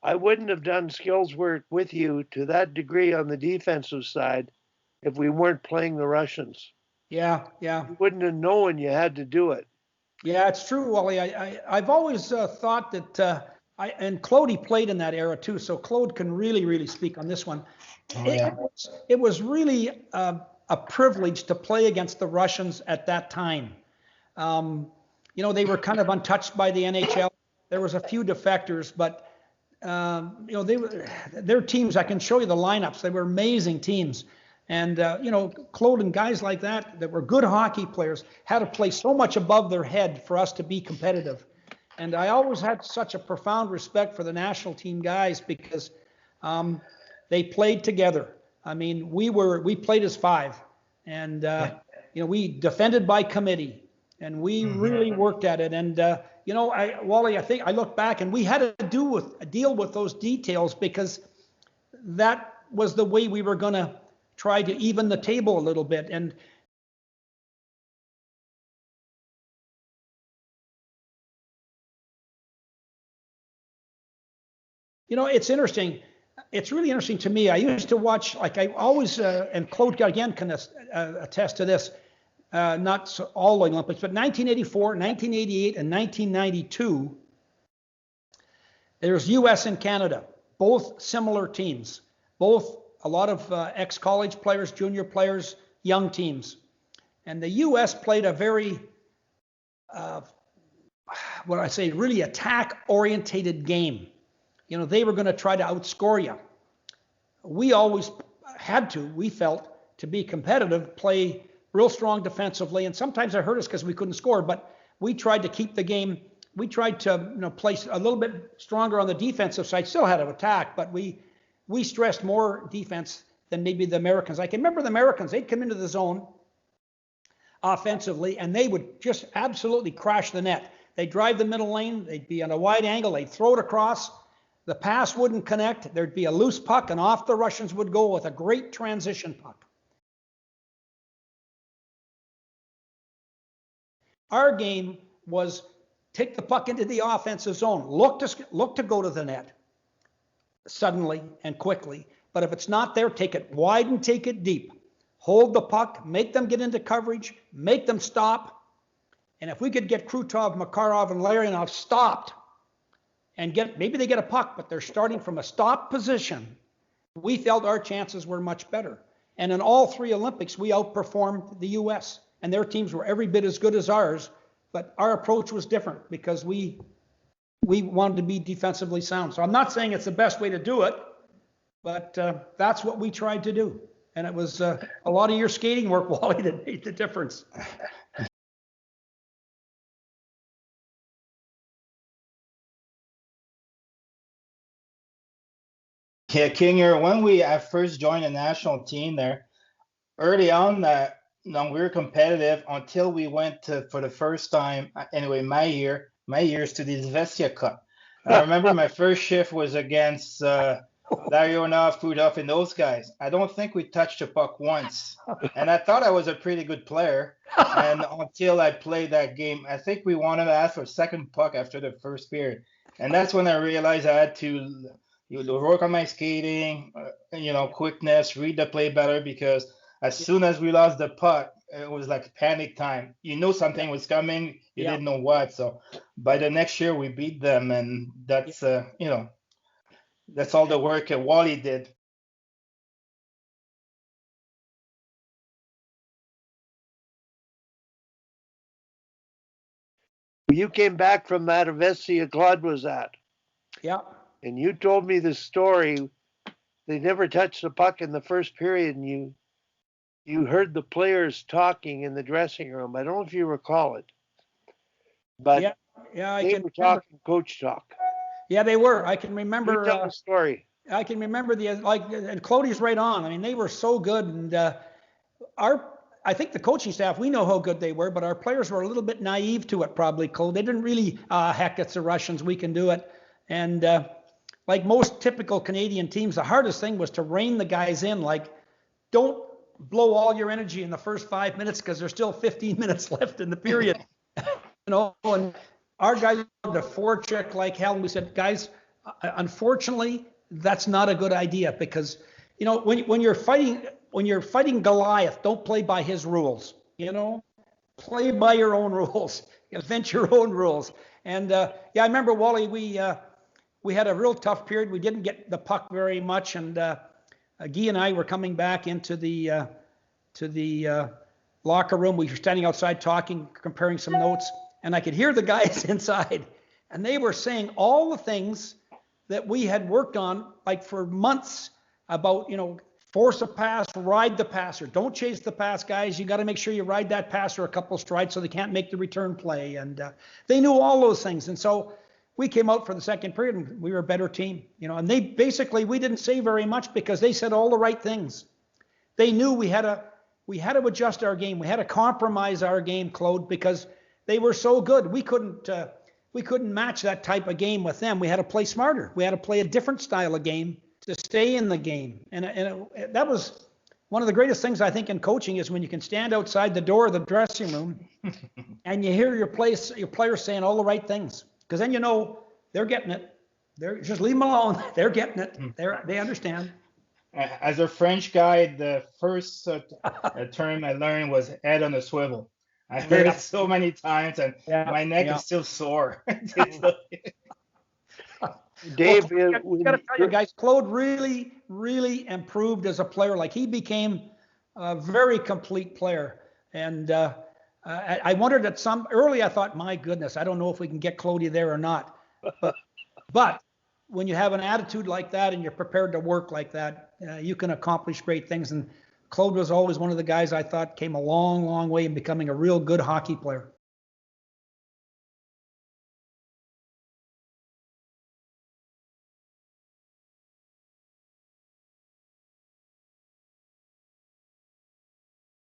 I wouldn't have done skills work with you to that degree on the defensive side if we weren't playing the Russians. Yeah, yeah. You wouldn't have known you had to do it. Yeah, it's true, Wally. I've always thought that and Claude played in that era too, so Claude can really speak on this one. Oh, It, yeah. it was, it was really a privilege to play against the Russians at that time. They were kind of untouched by the NHL. There was a few defectors, but their teams. I can show you the lineups. They were amazing teams. And, Claude and guys like that were good hockey players had to play so much above their head for us to be competitive. And I always had such a profound respect for the national team guys because they played together. I mean, we played as five, and we defended by committee, and we really worked at it. And Wally, I think I look back, and we had to deal with those details because that was the way we were going to try to even the table a little bit. And it's interesting. It's really interesting to me. I used to watch, like I always, and Claude again can attest to this, not so all the Olympics, but 1984, 1988, and 1992, there's U.S. and Canada, both similar teams, both a lot of ex-college players, junior players, young teams. And the U.S. played a very, really attack-orientated game. They were going to try to outscore you. We always had to, we felt, to be competitive, play real strong defensively. And sometimes it hurt us because we couldn't score, but we tried to keep the game. We tried to play a little bit stronger on the defensive side, still had to attack, but we stressed more defense than maybe the Americans. I can remember the Americans, they'd come into the zone offensively, and they would just absolutely crash the net. They'd drive the middle lane, they'd be on a wide angle, they'd throw it across, the pass wouldn't connect, there'd be a loose puck, and off the Russians would go with a great transition puck. Our game was take the puck into the offensive zone, look to go to the net suddenly and quickly. But if it's not there, take it wide and take it deep. Hold the puck, make them get into coverage, make them stop. And if we could get Krutov, Makarov, and Larionov stopped and maybe they get a puck, but they're starting from a stop position, we felt our chances were much better. And in all three Olympics, we outperformed the U.S. and their teams were every bit as good as ours. But our approach was different because we wanted to be defensively sound. So I'm not saying it's the best way to do it, but that's what we tried to do. And it was a lot of your skating work, Wally, that made the difference. Yeah, Kinger, when I first joined the national team there, early on, we were competitive until we went for the first time, anyway, my years to the Izvestia Cup. I remember my first shift was against Larionov, Krutov, and those guys. I don't think we touched the puck once. And I thought I was a pretty good player. And until I played that game, I think we wanted to ask for a second puck after the first period. And that's when I realized I had to work on my skating, quickness, read the play better, because as soon as we lost the puck, it was like panic time. Something was coming, you didn't know what. So by the next year, we beat them, and that's that's all the work Wally did. You came back from that Izvestia Claude was at. Yeah. And you told me the story. They never touched the puck in the first period, and you heard the players talking in the dressing room. I don't know if you recall it, but they were talking coach talk. Yeah, they were. I can remember. You tell the story. I can remember and Claude's right on. I mean, they were so good, and I think the coaching staff, we know how good they were, but our players were a little bit naive to it, probably, Claude. They didn't really, heck, it's the Russians, we can do it. And like most typical Canadian teams, the hardest thing was to rein the guys in. Like, don't blow all your energy in the first 5 minutes because there's still 15 minutes left in the period. And our guys wanted to forecheck like hell. And we said, guys, Unfortunately, that's not a good idea because, you know, when you're fighting Goliath, don't play by his rules. You know, play by your own rules, invent your own rules. And yeah, I remember, Wally, we had a real tough period. We didn't get the puck very much, and Guy and I were coming back into the locker room. We were standing outside talking, comparing some notes, and I could hear the guys inside, and they were saying all the things that we had worked on like for months about, you know, force a pass, ride the passer, don't chase the pass, guys. You got to make sure you ride that passer a couple of strides so they can't make the return play. And they knew all those things. And so we came out for the second period and we were a better team, you know, and they basically, we didn't say very much because they said all the right things. They knew we had to adjust our game. We had to compromise our game, Claude, because they were so good. We couldn't match that type of game with them. We had to play smarter. We had to play a different style of game to stay in the game. And that was one of the greatest things I think in coaching is when you can stand outside the door of the dressing room and you hear your players saying all the right things. Because then you know they're getting it. They're just leave them alone. They're getting it. They understand. As a French guy, the first term I learned was head on a swivel. I heard it so many times, and my neck is still sore. Dave, well, I got to tell you guys, Claude really, really improved as a player. Like he became a very complete player. And I wondered early I thought, my goodness, I don't know if we can get Claude there or not. But when you have an attitude like that and you're prepared to work like that, you can accomplish great things. And Claude was always one of the guys I thought came a long, long way in becoming a real good hockey player.